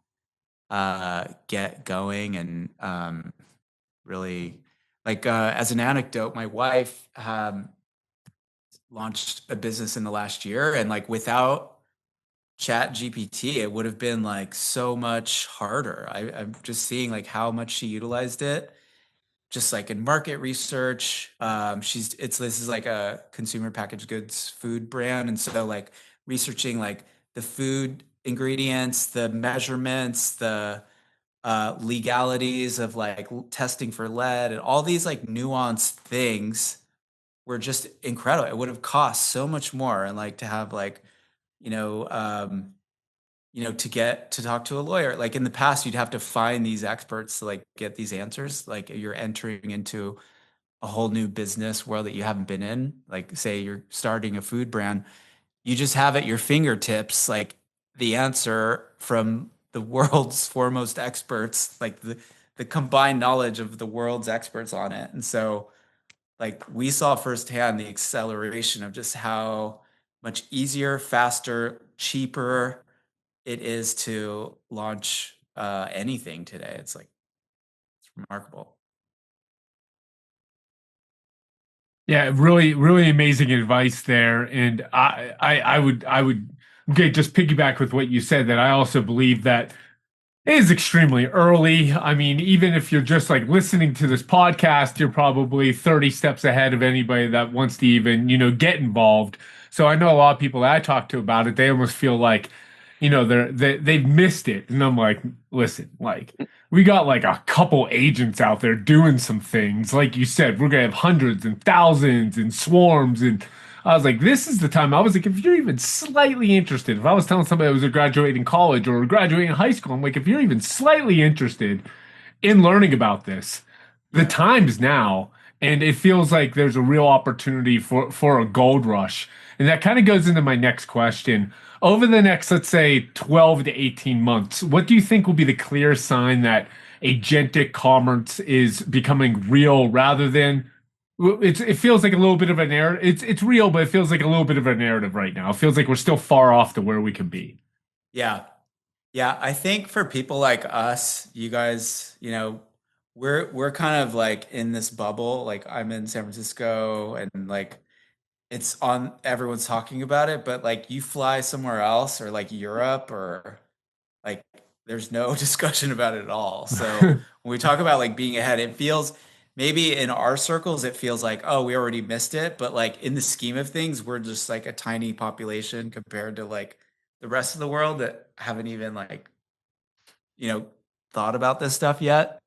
get going and really like as an anecdote, my wife launched a business in the last year, and like without Chat GPT, it would have been like so much harder. I'm just seeing like how much she utilized it, just like in market research. This is like a consumer packaged goods food brand, and so like researching like the food ingredients, the measurements, the legalities of like testing for lead, and all these like nuanced things were just incredible. It would have cost so much more, and like to have like you know um, to get to talk to a lawyer. Like in the past, you'd have to find these experts to like get these answers. Like you're entering into a whole new business world that you haven't been in. Like say you're starting a food brand, you just have at your fingertips like the answer from the world's foremost experts, like the combined knowledge of the world's experts on it. And so like we saw firsthand the acceleration of just how much easier, faster, cheaper it is to launch anything today. It's like it's remarkable. Yeah, really, really amazing advice there. And I would, okay, just piggyback with what you said, that I also believe that it is extremely early. I mean, even if you're just like listening to this podcast, you're probably 30 steps ahead of anybody that wants to even, get involved. So I know a lot of people that I talk to about it, they almost feel like, they've missed it. And I'm like, listen, like we got like a couple agents out there doing some things. Like you said, we're gonna have hundreds and thousands and swarms. And I was like, this is the time. I was like, if you're even slightly interested, if I was telling somebody I was graduating college or graduating high school, I'm like, if you're even slightly interested in learning about this, the Yeah. time's now. And it feels like there's a real opportunity for a gold rush. And that kind of goes into my next question. Over the next, let's say, 12 to 18 months, what do you think will be the clear sign that agentic commerce is becoming real rather than it feels like a little bit of a narrative. It's real, but it feels like a little bit of a narrative right now. It feels like we're still far off to where we can be. Yeah. Yeah. I think for people like us, you guys, we're kind of like in this bubble. Like I'm in San Francisco and like it's on everyone's talking about it, but like you fly somewhere else or like Europe or like there's no discussion about it at all. So when we talk about like being ahead, it feels maybe in our circles it feels like, oh, we already missed it, but like in the scheme of things, we're just like a tiny population compared to like the rest of the world that haven't even like, you know, thought about this stuff yet.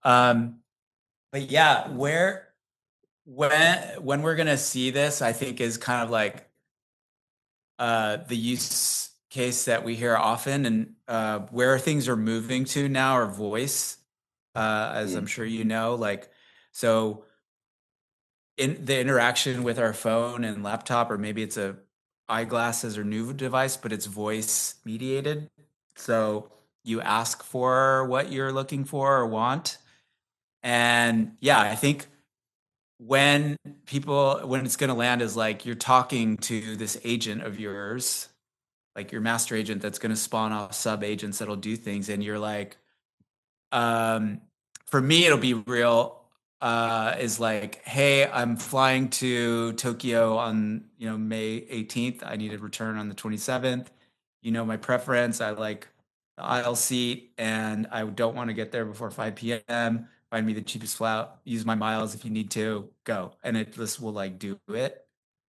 Um, but yeah, when we're gonna see this, I think is kind of like the use case that we hear often, and where things are moving to now are voice, as I'm sure you know. Like, so in the interaction with our phone and laptop, or maybe it's a eyeglasses or new device, but it's voice mediated. So you ask for what you're looking for or want, and yeah, I think when when it's going to land is like you're talking to this agent of yours, like your master agent that's going to spawn off sub agents that'll do things, and you're like, um for me it'll be real, is like, hey, I'm flying to Tokyo on May 18th. I need to return on the 27th. My preference, I like the aisle seat and I don't want to get there before 5 p.m. Find me the cheapest flight, use my miles if you need to, go. And this will like do it.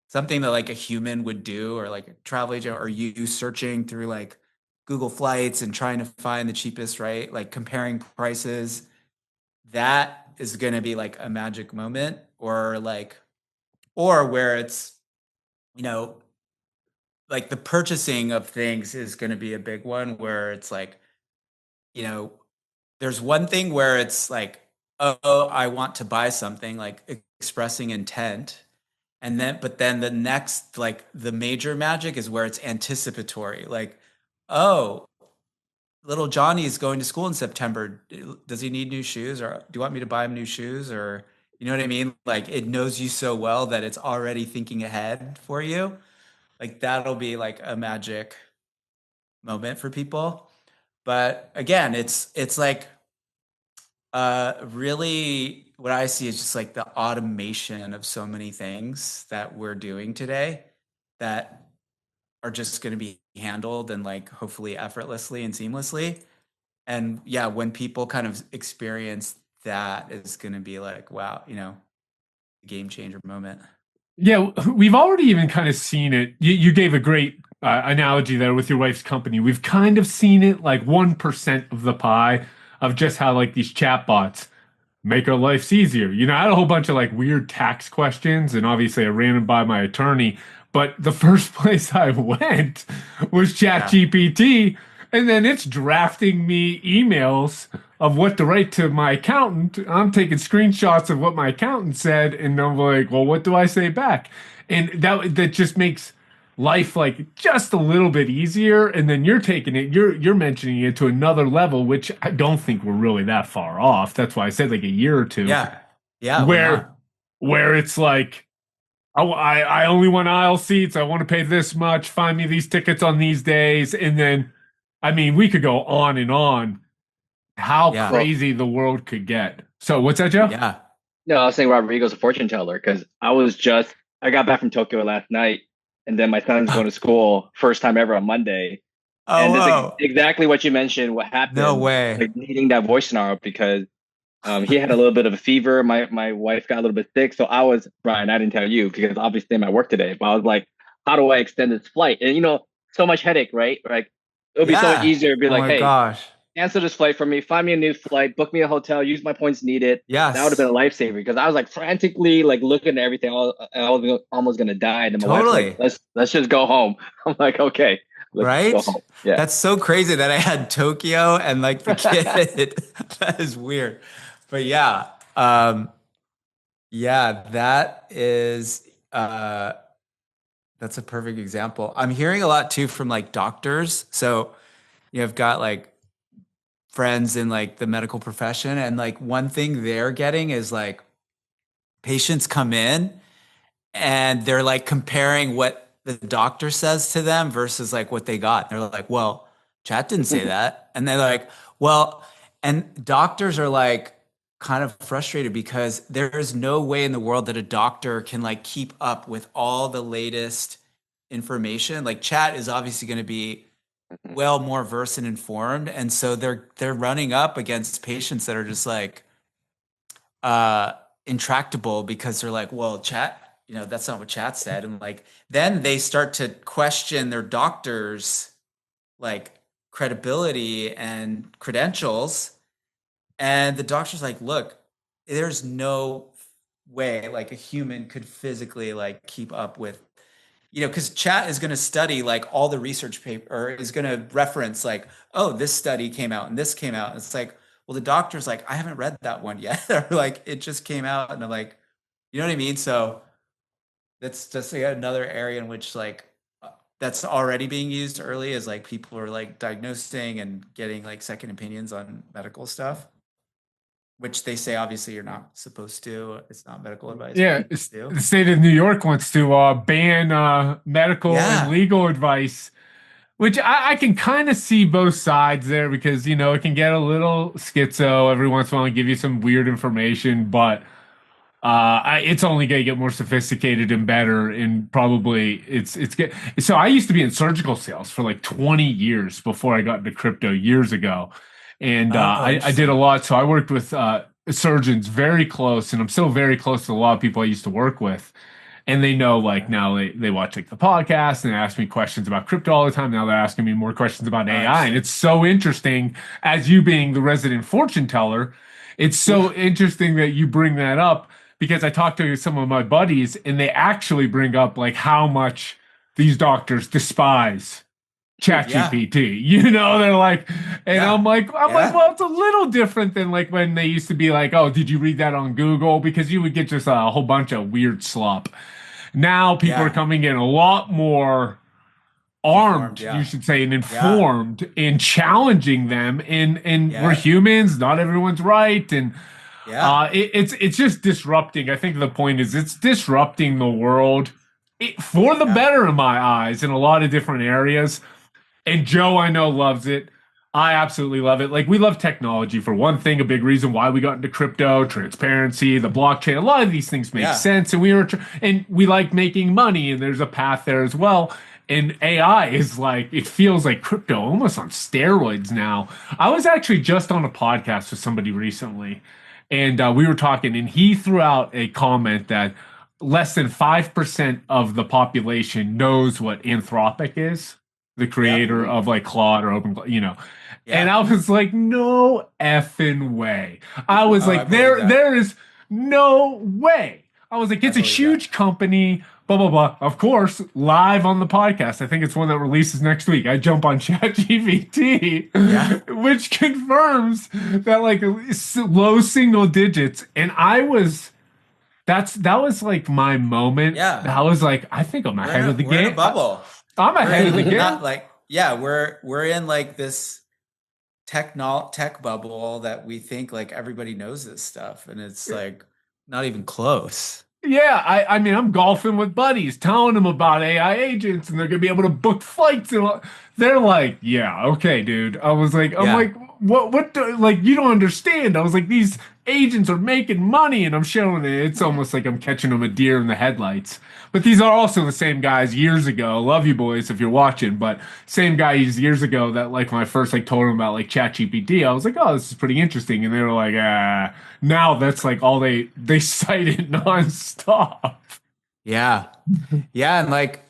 Something that like a human would do, or like a travel agent, or you searching through like Google Flights and trying to find the cheapest, right? Like comparing prices. That is going to be like a magic moment, or like, or where it's, you know, like the purchasing of things is going to be a big one, where it's like, you know, there's one thing where it's like, oh, I want to buy something, like expressing intent. And then, but then the next, like the major magic is where it's anticipatory. Like, oh, little Johnny is going to school in September. Does he need new shoes, or do you want me to buy him new shoes? Or, you know what I mean? Like it knows you so well that it's already thinking ahead for you. Like that'll be like a magic moment for people. But again, it's like really what I see is just like the automation of so many things that we're doing today that are just going to be handled and like hopefully effortlessly and seamlessly. And yeah, when people kind of experience that, it's going to be like, wow, game changer moment. Yeah, we've already even kind of seen it. You gave a great analogy there with your wife's company. We've kind of seen it like 1% of the pie of just how like these chatbots make our lives easier. I had a whole bunch of like weird tax questions, and obviously I ran them by my attorney. But the first place I went was Yeah. ChatGPT, And then it's drafting me emails of what to write to my accountant. I'm taking screenshots of what my accountant said, and I'm like, well, what do I say back? And that just makes life like just a little bit easier. And then you're taking it, you're mentioning it to another level, which I don't think we're really that far off. That's why I said like a year or two. Yeah. Yeah. We're Where not. where it's like, oh, I only want aisle seats. I want to pay this much. Find me these tickets on these days. And then, I mean, we could go on and on how Yeah. Well, crazy the world could get. So what's that, Joe? Yeah. no, I was saying Rodrigo's a fortune teller because I got back from Tokyo last night, and then my son's going to school first time ever on Monday. Oh, And this is whoa. exactly what you mentioned. What happened? No way. Like needing that voice snarl because he had a little bit of a fever. My wife got a little bit sick, so Brian. I didn't tell you because obviously I'm at work today. But I was like, how do I extend this flight? And so much headache, right? Like it would be so much Yeah. easier to be Oh like, my hey, gosh. cancel this flight for me, find me a new flight, book me a hotel, use my points needed. That would have Yes. been a lifesaver because I was like frantically like looking at everything. I was almost gonna die, and then my wife's Totally. like, let's just go home. I'm like, okay, let's go Right? home. Yeah. That's so crazy that I had Tokyo and like the kid. That is weird. But yeah. Yeah, that's a perfect example. I'm hearing a lot too from like doctors. So I've got like friends in like the medical profession, and like one thing they're getting is like patients come in and they're like comparing what the doctor says to them versus like what they got. They're like, well, chat didn't say that. And they're like, well, and doctors are like kind of frustrated because there's no way in the world that a doctor can like keep up with all the latest information. Like chat is obviously going to be well more versed and informed. And so they're running up against patients that are just like intractable because they're like, well, chat, that's not what chat said. And like, then they start to question their doctor's like credibility and credentials. And the doctor's like, look, there's no way like a human could physically like keep up with, because chat is going to study like all the research paper or is going to reference like, oh, this study came out and this came out. And it's like, well, the doctor's like, I haven't read that one yet. Or like, it just came out. And I'm like, you know what I mean? So that's just like another area in which like that's already being used early is like people are like diagnosing and getting like second opinions on medical stuff, which they say obviously you're not supposed to. It's not medical advice. Yeah, But you the do. state of New York wants to ban medical and Yeah. legal advice, which I can kind of see both sides there because it can get a little schizo every once in a while and give you some weird information, but it's only going to get more sophisticated and better, and probably it's good. So I used to be in surgical sales for like 20 years before I got into crypto years ago, and Oh, I did a interesting. lot. So I worked with surgeons very close, and I'm still very close to a lot of people I used to work with. And they know, like, Okay. now they watch like the podcast and they ask me questions about crypto all the time. Now they're asking me more questions about Oh, AI. And interesting. it's so interesting, as you being the resident fortune teller, it's so interesting that you bring that up because I talked to some of my buddies and they actually bring up like how much these doctors despise Yeah. ChatGPT. They're like, and Yeah. I'm like, Yeah. well, it's a little different than like when they used to be like, oh, did you read that on Google? Because you would get just a whole bunch of weird slop. Now people are Yeah. coming in a lot more Informed. armed, you Yeah. should say, and Yeah. informed and challenging them. And we're Yeah. humans, not everyone's right. And Yeah. it's just disrupting. I think the point is it's disrupting the world for the Yeah. better in my eyes in a lot of different areas. And Joe, I know, loves it. I absolutely love it. Like, we love technology for one thing, a big reason why we got into crypto, transparency, the blockchain. A lot of these things make Yeah. sense. And and we like making money, and there's a path there as well. And AI is like, it feels like crypto almost on steroids now. I was actually just on a podcast with somebody recently, and we were talking, and he threw out a comment that less than 5% of the population knows what Anthropic is, the Yep. creator of like Claude or And Yeah. I was like, no effing way. I was Oh, I like, believe that. there is no way. I was like, I it's a believe that. huge company, blah, blah, blah. Of course, live on the podcast. I think it's one that releases next week. I jump on ChatGPT, Yeah. which confirms that like low single digits. And that was like my moment. Yeah. I was like, I think I'm ahead of the We're in a game. bubble. I'm We're ahead of the in game. not like, yeah, we're in like this tech bubble that we think like everybody knows this stuff, and it's like not even close. Yeah, I mean, I'm golfing with buddies, telling them about AI agents, and they're gonna be able to book flights, and they're like, "Yeah, okay, dude." I'm Yeah. like, like, you don't understand. I was like, these agents are making money, and I'm showing it. It's almost like I'm catching them a deer in the headlights. But these are also the same guys years ago. Love you boys if you're watching, but same guys years ago that like when I first like told them about like ChatGPT, I was like, "Oh, this is pretty interesting," and they were like, "Ah." Now that's like all they cite it nonstop. Yeah. Yeah, and like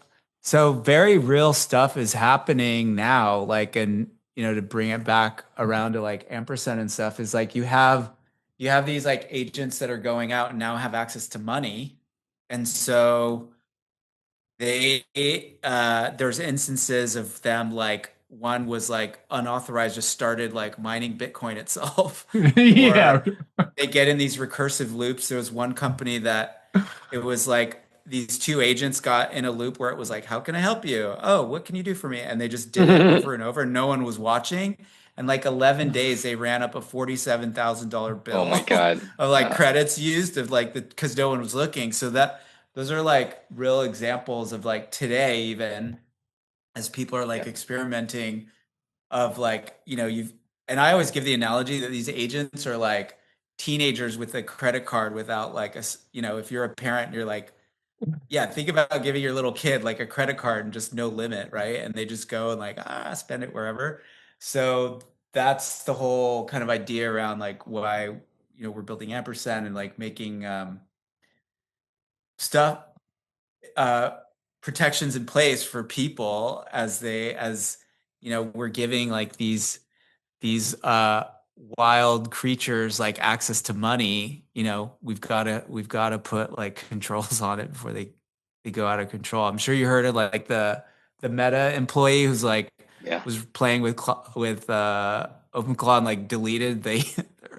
so very real stuff is happening now, like, and to bring it back around to like Ampersend and stuff, is like you have these like agents that are going out and now have access to money. And so they there's instances of them, like one was like unauthorized, just started like mining Bitcoin itself. Yeah. Or they get in these recursive loops. There was one company that it was like these two agents got in a loop where it was like, how can I help you? Oh, what can you do for me? And they just did it over and over. No one was watching. And like 11 days, they ran up a $47,000 Oh my bill God. of like credits used of like because no one was looking. So those are like real examples of like today, even as people are like Yeah. experimenting of like, and I always give the analogy that these agents are like teenagers with a credit card without like if you're a parent and you're like, yeah, think about giving your little kid like a credit card and just no limit, right? And they just go and like, spend it wherever. So that's the whole kind of idea around like why, we're building Ampersand and like making stuff, uh, protections in place for people we're giving like these wild creatures like access to money. We've got to put like controls on it before they go out of control. I'm sure you heard of like the Meta employee who's like Yeah. was playing with OpenClaw and like deleted their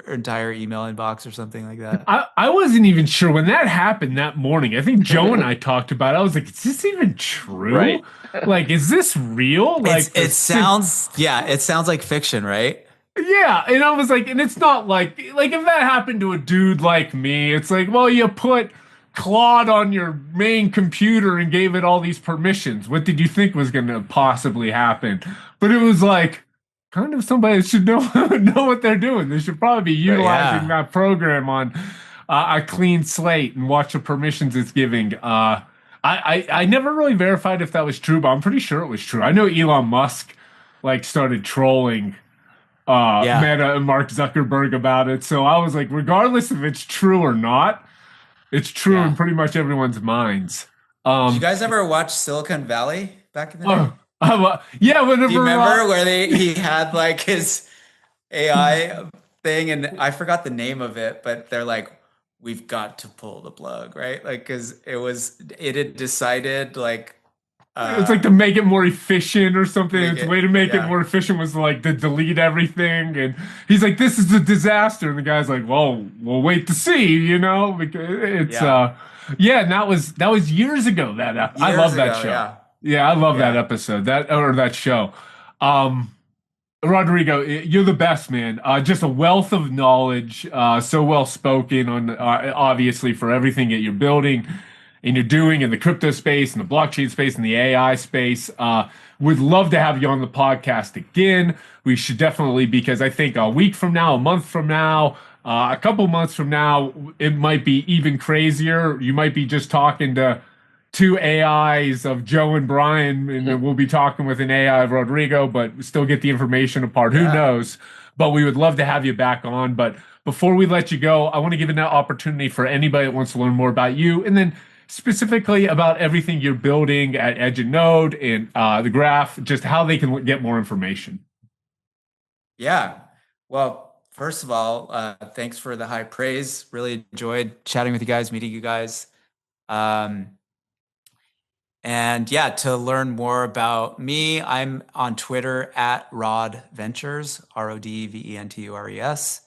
entire email inbox or something like that. I wasn't even sure when that happened that morning. I think Joe and I talked about it. I was like, is this even true? Right. Like, is this real? Like It sounds like fiction, right? yeah, and I was like, and it's not like if that happened to a dude like me, it's like, well, you put Claude on your main computer and gave it all these permissions. What did you think was going to possibly happen? But it was like kind of somebody that should know know what they're doing. They should probably be Right, utilizing yeah. that program on a clean slate and watch the permissions it's giving. I never really verified if that was true, but I'm pretty sure it was true. I know Elon Musk like started trolling Yeah. Meta and Mark Zuckerberg about it. So I was like, regardless if it's true or not, it's true in Yeah. pretty much everyone's minds. Did you Um, guys ever watch Silicon Valley back in the day? oh, yeah, Do you whenever remember where he had like his AI thing, and I forgot the name of it, but they're like, we've got to pull the plug, right? Like, because it had decided like, it's like to make it more efficient or something. make Its way to it, make it yeah, more efficient was like to delete everything. And he's like, "This is a disaster." And the guy's like, "Well, we'll wait to see," because it's yeah, yeah. And that was years ago. I years love that ago, show. yeah, Yeah, I love that yeah. episode. That show. Um, Rodrigo, you're the best, man. Just a wealth of knowledge, so well spoken on obviously for everything that you're building and you're doing in the crypto space and the blockchain space and the AI space. Would love to have you on the podcast again. We should definitely, because I think a week from now, a month from now, a couple months from now, it might be even crazier. You might be just talking to two AIs of Joe and Brian, and then we'll be talking with an AI of Rodrigo, but still get the information apart. Who Yeah. knows? But we would love to have you back on. But before we let you go, I want to give an opportunity for anybody that wants to learn more about you, and then specifically about everything you're building at Edge and Node and the graph, just how they can get more information. Yeah. Well, first of all, thanks for the high praise. Really enjoyed chatting with you guys, meeting you guys. And yeah, to learn more about me, I'm on Twitter at Rod Ventures, RODVENTURES.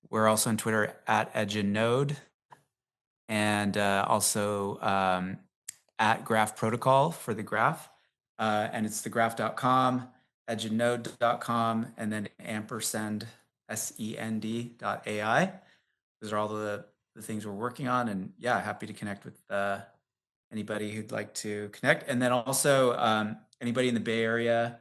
We're also on Twitter at EdgeandNode, and also at Graph Protocol for the graph. And it's thegraph.com, edgeandnode.com, and then Ampersend, SEND.ai. Those are all the things we're working on. And yeah, happy to connect with anybody who'd like to connect. And then also anybody in the Bay Area,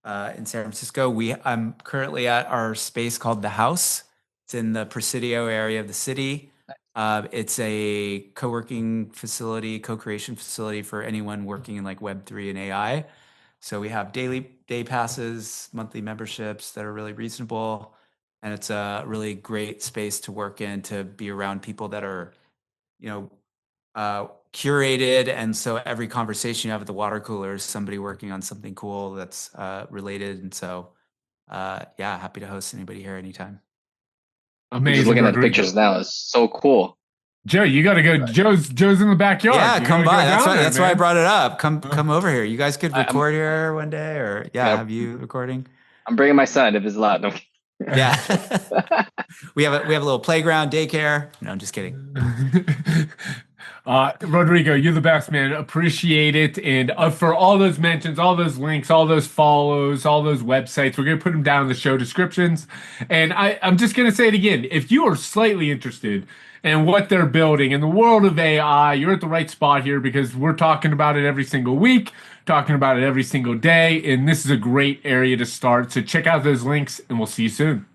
in San Francisco. I'm currently at our space called The House. It's in the Presidio area of the city. It's a co-working facility, co-creation facility for anyone working in like Web3 and AI. So we have daily day passes, monthly memberships that are really reasonable. And it's a really great space to work in, to be around people that are, curated. And so every conversation you have at the water cooler is somebody working on something cool that's related. And so, yeah, happy to host anybody here anytime. I'm Amazing. just looking at the Rodrigo. pictures now. It's so cool. Joe, you got to go. Joe's in the backyard. Yeah, You come gotta by. go That's down why I there, brought it up. Come over here. You guys could I'm- record here one day, or Yeah. have you recording? I'm bringing my son if it's allowed. No. Yeah. we have a little playground, daycare. No, I'm just kidding. Rodrigo, you're the best, man. Appreciate it. And for all those mentions, all those links, all those follows, all those websites, we're going to put them down in the show descriptions. And I'm just going to say it again. If you are slightly interested in what they're building in the world of AI, you're at the right spot here, because we're talking about it every single week, talking about it every single day. And this is a great area to start. So check out those links, and we'll see you soon.